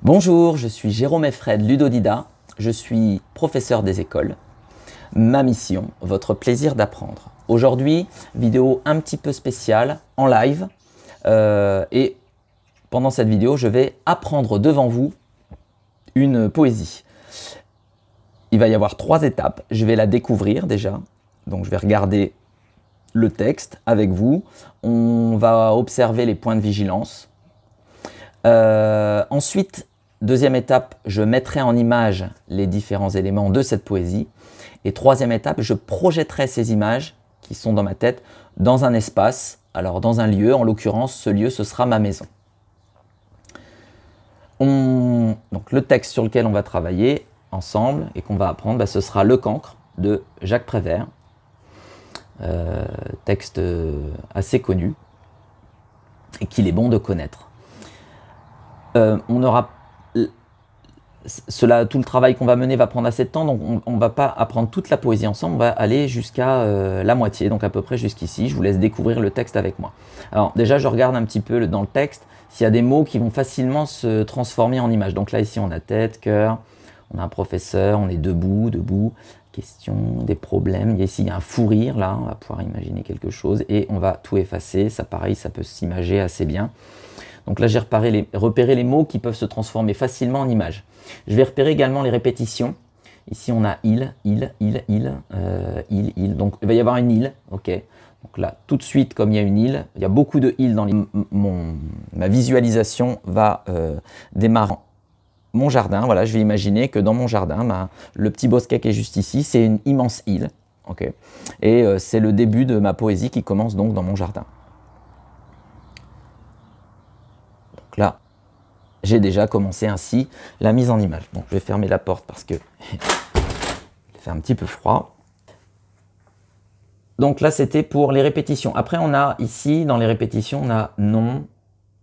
Bonjour, je suis Jérôme Effred, ludodida, je suis professeur des écoles. Ma mission, votre plaisir d'apprendre. Aujourd'hui, vidéo un petit peu spéciale, en live, et pendant cette vidéo, je vais apprendre devant vous une poésie. Il va y avoir 3 étapes, je vais la découvrir déjà, donc je vais regarder le texte avec vous, on va observer les points de vigilance. Ensuite, deuxième étape, je mettrai en image les différents éléments de cette poésie. Et troisième étape, je projetterai ces images qui sont dans ma tête dans un espace, alors dans un lieu, en l'occurrence, ce lieu, ce sera ma maison. Donc le texte sur lequel on va travailler ensemble et qu'on va apprendre, ce sera Le Cancre de Jacques Prévert. Texte assez connu et qu'il est bon de connaître. On aura tout le travail qu'on va mener va prendre assez de temps, donc on ne va pas apprendre toute la poésie ensemble, on va aller jusqu'à la moitié, donc à peu près jusqu'ici. Je vous laisse découvrir le texte avec moi. Alors déjà, je regarde un petit peu dans le texte s'il y a des mots qui vont facilement se transformer en images. Donc là, ici, on a tête, cœur, on a un professeur, on est debout, question, des problèmes. Ici, il y a un fou rire, là, on va pouvoir imaginer quelque chose et on va tout effacer. Ça, pareil, ça peut s'imager assez bien. Donc là, j'ai repéré les mots qui peuvent se transformer facilement en images. Je vais repérer également les répétitions. Ici, on a il. Donc, il va y avoir une île. Ok. Donc là, tout de suite, comme il y a une île, il y a beaucoup de îles dans ma visualisation va démarrer. Mon jardin, voilà, je vais imaginer que dans mon jardin, le petit bosquet qui est juste ici, c'est une immense île. Ok. Et c'est le début de ma poésie qui commence donc dans mon jardin. Donc là, j'ai déjà commencé ainsi la mise en image. Bon, je vais fermer la porte parce que il fait un petit peu froid. Donc là, c'était pour les répétitions. Après, on a ici, dans les répétitions, on a non,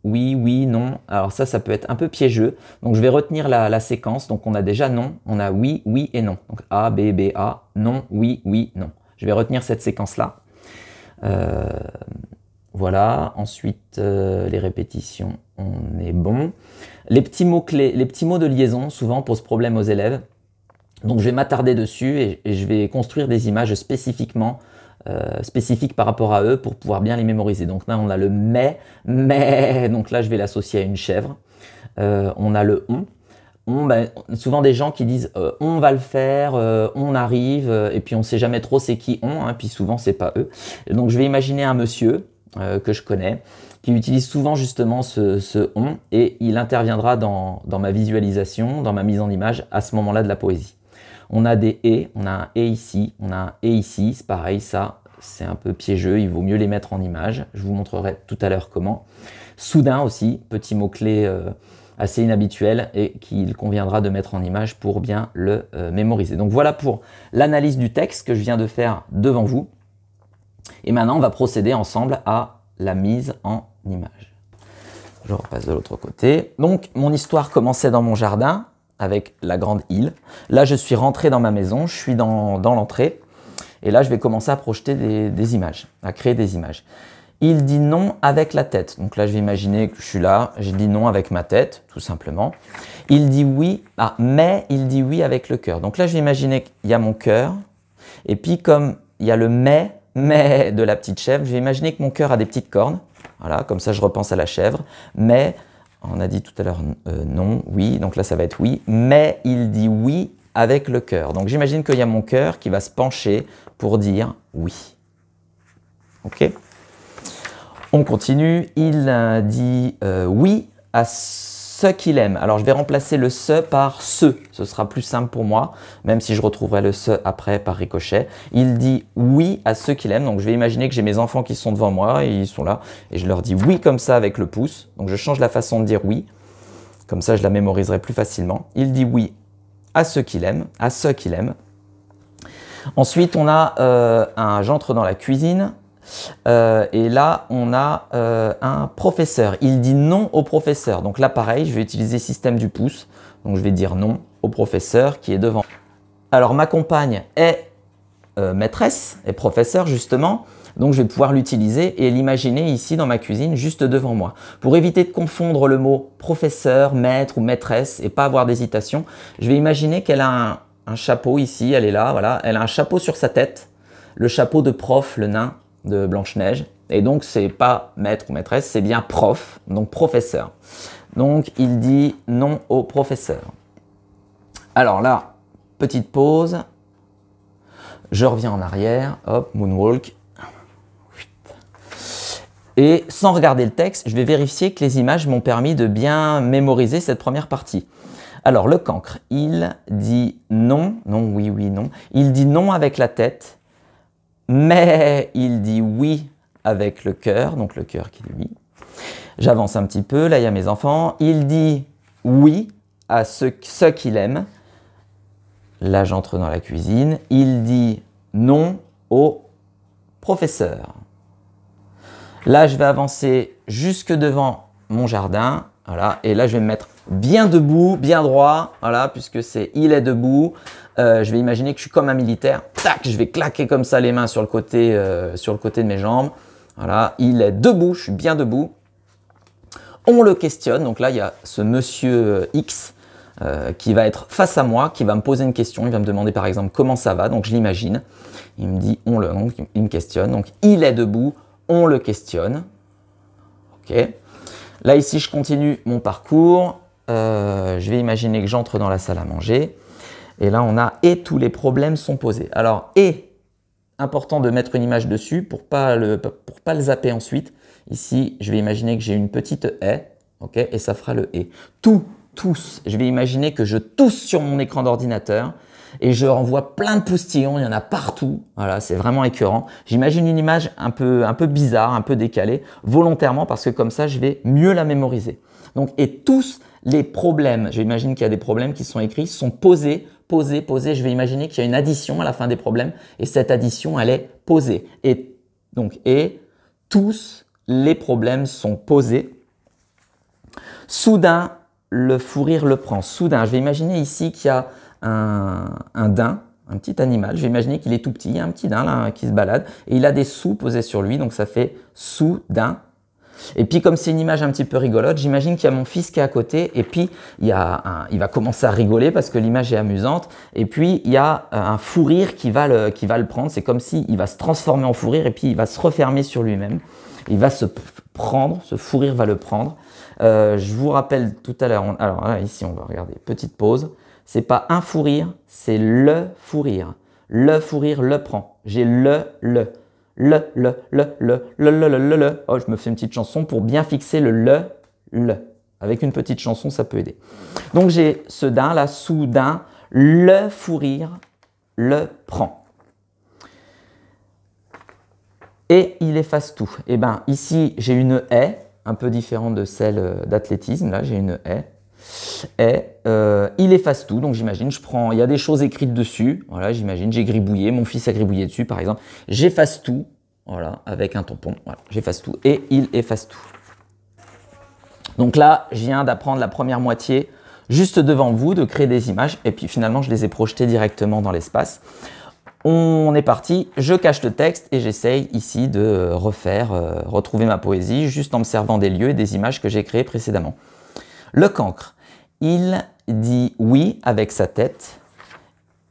oui, non. Alors ça peut être un peu piégeux. Donc je vais retenir la séquence. Donc on a déjà non, on a oui, oui et non. Donc A, B, B, A, non, oui, non. Je vais retenir cette séquence-là. Voilà, ensuite les répétitions, on est bon. Les petits mots-clés, les petits mots de liaison, souvent posent problème aux élèves. Donc je vais m'attarder dessus et je vais construire des images spécifiques par rapport à eux pour pouvoir bien les mémoriser. Donc là, on a le mais, donc là, je vais l'associer à une chèvre. On a le on. Souvent des gens qui disent on va le faire, on arrive, et puis on ne sait jamais trop c'est qui on, puis souvent c'est pas eux. Donc je vais imaginer un monsieur que je connais, qui utilise souvent justement ce on, et il interviendra dans ma visualisation, dans ma mise en image à ce moment-là de la poésie. On a des et, on a un et ici, on a un et ici, c'est pareil, ça c'est un peu piégeux, il vaut mieux les mettre en image, je vous montrerai tout à l'heure comment. Soudain aussi, petit mot-clé assez inhabituel et qu'il conviendra de mettre en image pour bien le mémoriser. Donc voilà pour l'analyse du texte que je viens de faire devant vous. Et maintenant, on va procéder ensemble à la mise en image. Je repasse de l'autre côté. Donc, mon histoire commençait dans mon jardin avec la grande île. Là, je suis rentré dans ma maison, je suis dans l'entrée. Et là, je vais commencer à projeter des images, à créer des images. Il dit non avec la tête. Donc là, je vais imaginer que je suis là, je dis non avec ma tête, tout simplement. Il dit oui, mais il dit oui avec le cœur. Donc là, je vais imaginer qu'il y a mon cœur. Et puis, comme il y a le mais de la petite chèvre, je vais imaginer que mon cœur a des petites cornes. Voilà, comme ça, je repense à la chèvre. Mais, on a dit tout à l'heure non, oui. Donc là, ça va être oui. Mais il dit oui avec le cœur. Donc j'imagine qu'il y a mon cœur qui va se pencher pour dire oui. Ok ? On continue. Il dit oui à ce qu'il aime. Alors je vais remplacer le ce par ce. Ce sera plus simple pour moi, même si je retrouverai le ce après par ricochet. Il dit oui à ce qu'il aime. Donc je vais imaginer que j'ai mes enfants qui sont devant moi et ils sont là. Et je leur dis oui comme ça avec le pouce. Donc je change la façon de dire oui. Comme ça je la mémoriserai plus facilement. Il dit oui à ce qu'il aime, à ce qu'il aime. Ensuite, on a j'entre dans la cuisine et là, on a un professeur. Il dit non au professeur. Donc là, pareil, je vais utiliser système du pouce. Donc je vais dire non au professeur qui est devant. Alors, ma compagne est maîtresse et professeur justement. Donc je vais pouvoir l'utiliser et l'imaginer ici dans ma cuisine, juste devant moi. Pour éviter de confondre le mot professeur, maître ou maîtresse et pas avoir d'hésitation, je vais imaginer qu'elle a un chapeau ici, elle est là, voilà. Elle a un chapeau sur sa tête, le chapeau de prof, le nain de Blanche-Neige. Et donc c'est pas maître ou maîtresse, c'est bien prof, donc professeur. Donc il dit non au professeur. Alors là, petite pause. Je reviens en arrière, hop, moonwalk. Et sans regarder le texte, je vais vérifier que les images m'ont permis de bien mémoriser cette première partie. Alors, le cancre, il dit non, non, oui, oui, non. Il dit non avec la tête, mais il dit oui avec le cœur, donc le cœur qui dit oui. J'avance un petit peu, là il y a mes enfants. Il dit oui à ce qu'il aime. Là, j'entre dans la cuisine. Il dit non au professeur. Là, je vais avancer jusque devant mon jardin. Voilà. Et là, je vais me mettre bien debout, bien droit. Voilà, puisque c'est il est debout. Je vais imaginer que je suis comme un militaire. Tac, je vais claquer comme ça les mains sur le côté de mes jambes. Voilà, il est debout, je suis bien debout. On le questionne. Donc là, il y a ce monsieur X qui va être face à moi, qui va me poser une question. Il va me demander par exemple comment ça va. Donc je l'imagine. Il me dit donc il me questionne. Donc il est debout, on le questionne. Ok. Là ici je continue mon parcours. Je vais imaginer que j'entre dans la salle à manger. Et là on a et tous les problèmes sont posés. Alors important de mettre une image dessus pour pas le zapper ensuite. Ici je vais imaginer que j'ai une petite haie. Ok. Et ça fera le et. Tous. Je vais imaginer que je tousse sur mon écran d'ordinateur et je renvoie plein de poustillons, il y en a partout. Voilà, c'est vraiment écœurant. J'imagine une image un peu bizarre, un peu décalée, volontairement parce que comme ça, je vais mieux la mémoriser. Donc, et tous les problèmes, j'imagine qu'il y a des problèmes qui sont écrits, sont posés. Je vais imaginer qu'il y a une addition à la fin des problèmes et cette addition, elle est posée. Et donc, et tous les problèmes sont posés. Soudain, le fou rire le prend. Soudain, je vais imaginer ici qu'il y a un daim, un petit animal. Je vais imaginer qu'il est tout petit. Il y a un petit daim là, qui se balade et il a des sous posés sur lui. Donc ça fait soudain. Et puis comme c'est une image un petit peu rigolote, j'imagine qu'il y a mon fils qui est à côté et puis il va commencer à rigoler parce que l'image est amusante. Et puis il y a un fou rire qui va le prendre. C'est comme s'il va se transformer en fou rire et puis il va se refermer sur lui-même. Il va se prendre, ce fou rire va le prendre. Je vous rappelle tout à l'heure, alors là, ici on va regarder, petite pause, c'est pas un fou rire, c'est le fou rire. Le fou rire le prend. J'ai le. Oh, je me fais une petite chanson pour bien fixer le. Avec une petite chanson, ça peut aider. Donc j'ai ce daim là, soudain, le fou rire le prend. Et il efface tout. Et bien ici, j'ai une haie, un peu différente de celle d'athlétisme. Là, j'ai une haie. Et il efface tout. Donc j'imagine, il y a des choses écrites dessus. Voilà, j'imagine, j'ai gribouillé, mon fils a gribouillé dessus par exemple. J'efface tout, voilà, avec un tampon. Voilà, j'efface tout. Et il efface tout. Donc là, je viens d'apprendre la première moitié juste devant vous, de créer des images. Et puis finalement, je les ai projetées directement dans l'espace. On est parti, je cache le texte et j'essaye ici de retrouver ma poésie juste en me servant des lieux et des images que j'ai créées précédemment. Le cancre, il dit oui avec sa tête.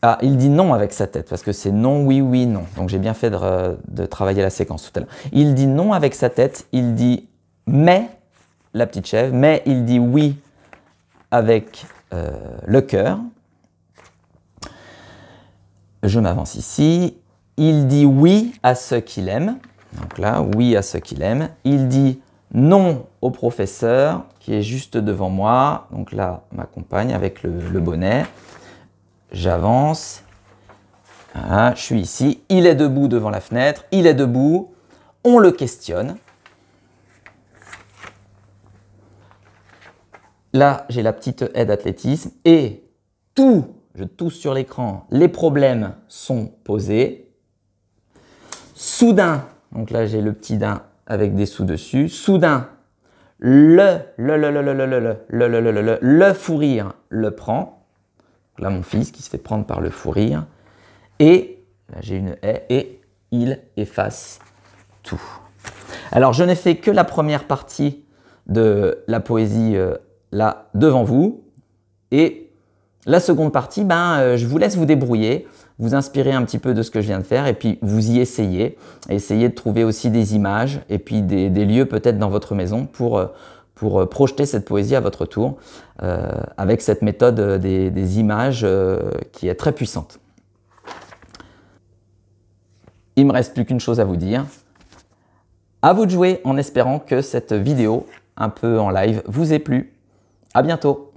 Ah, il dit non avec sa tête parce que c'est non, oui, oui, non. Donc j'ai bien fait de travailler la séquence tout à l'heure. Il dit non avec sa tête, il dit mais, la petite chèvre, mais il dit oui avec le cœur. Je m'avance ici. Il dit oui à ce qu'il aime. Donc là, oui à ce qu'il aime. Il dit non au professeur qui est juste devant moi. Donc là, ma compagne avec le bonnet. J'avance. Voilà, je suis ici. Il est debout devant la fenêtre. Il est debout. On le questionne. Là, j'ai la petite haie d'athlétisme et je touche sur l'écran, les problèmes sont posés. Soudain, donc là j'ai le petit daim avec des sous dessus. Soudain, le fou rire le prend. Là mon fils qui se fait prendre par le fou rire. Et là j'ai une haie et il efface tout. Alors, je n'ai fait que la première partie de la poésie là devant vous. Et la seconde partie, je vous laisse vous débrouiller, vous inspirer un petit peu de ce que je viens de faire et puis vous y essayez. Essayez de trouver aussi des images et puis des lieux peut-être dans votre maison pour projeter cette poésie à votre tour avec cette méthode des images qui est très puissante. Il ne me reste plus qu'une chose à vous dire. À vous de jouer en espérant que cette vidéo un peu en live vous ait plu. À bientôt!